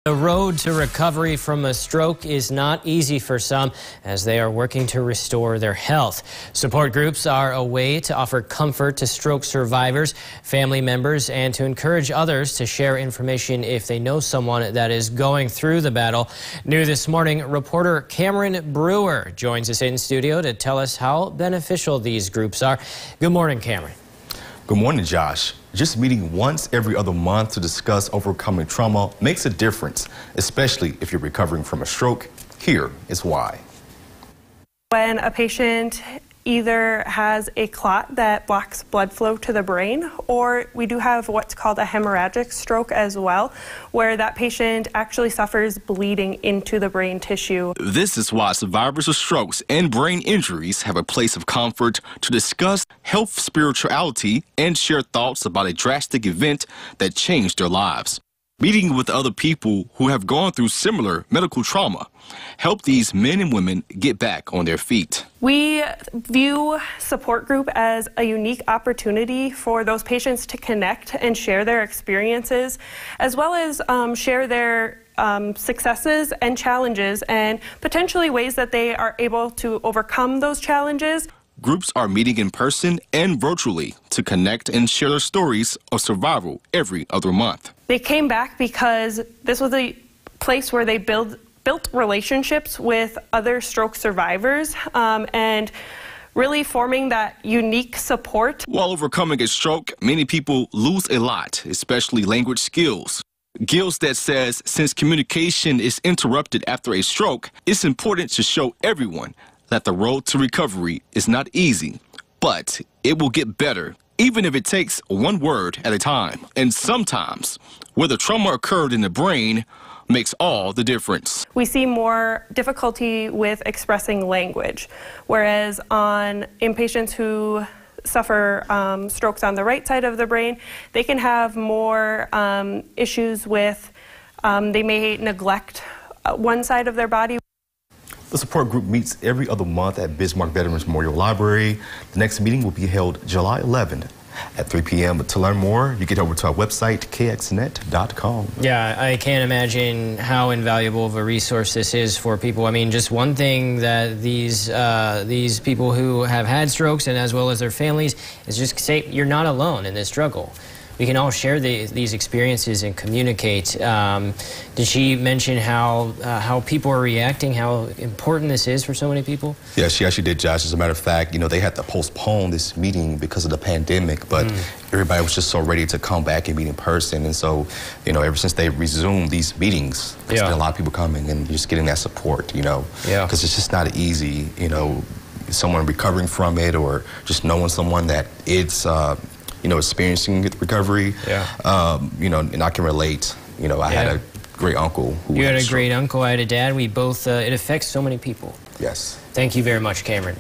The road to recovery from a stroke is not easy for some as they are working to restore their health. Support groups are a way to offer comfort to stroke survivors, family members, and to encourage others to share information if they know someone that is going through the battle. New this morning, reporter Cameron Brewer joins us in studio to tell us how beneficial these groups are. Good morning, Cameron. Good morning, Josh. Just meeting once every other month to discuss overcoming trauma makes a difference, especially if you're recovering from a stroke. Here is why. When a patient either has a clot that blocks blood flow to the brain, or we do have what's called a hemorrhagic stroke as well, where that patient actually suffers bleeding into the brain tissue. This is why survivors of strokes and brain injuries have a place of comfort to discuss health, spirituality, and share thoughts about a drastic event that changed their lives. Meeting with other people who have gone through similar medical trauma help these men and women get back on their feet. We view support group as a unique opportunity for those patients to connect and share their experiences, as well as share their successes and challenges and potentially ways that they are able to overcome those challenges. Groups are meeting in person and virtually to connect and share their stories of survival every other month. They came back because this was a place where they built relationships with other stroke survivors and really forming that unique support. While overcoming a stroke, many people lose a lot, especially language skills. Gilstead says since communication is interrupted after a stroke, it's important to show everyone that the road to recovery is not easy, but it will get better, even if it takes one word at a time. And sometimes, where the trauma occurred in the brain makes all the difference. We see more difficulty with expressing language, whereas in patients who suffer strokes on the right side of the brain, they can have more issues with, they may neglect one side of their body. The support group meets every other month at Bismarck Veterans Memorial Library. The next meeting will be held July 11th at 3 p.m. But to learn more, you get over to our website, kxnet.com. Yeah, I can't imagine how invaluable of a resource this is for people. I mean, just one thing that these people who have had strokes and as well as their families is just say you're not alone in this struggle. We can all share these experiences and communicate. Did she mention how people are reacting, how important this is for so many people? Yeah, she actually did, Josh. As a matter of fact, they had to postpone this meeting because of the pandemic, but everybody was just so ready to come back and meet in person. And so, ever since they resumed these meetings, there's been a lot of people coming and just getting that support, because it's just not easy, someone recovering from it or just knowing someone that it's, experiencing recovery. And I can relate. I had a great uncle. You had a great uncle. I had a dad. We both, it affects so many people. Yes. Thank you very much, Cameron.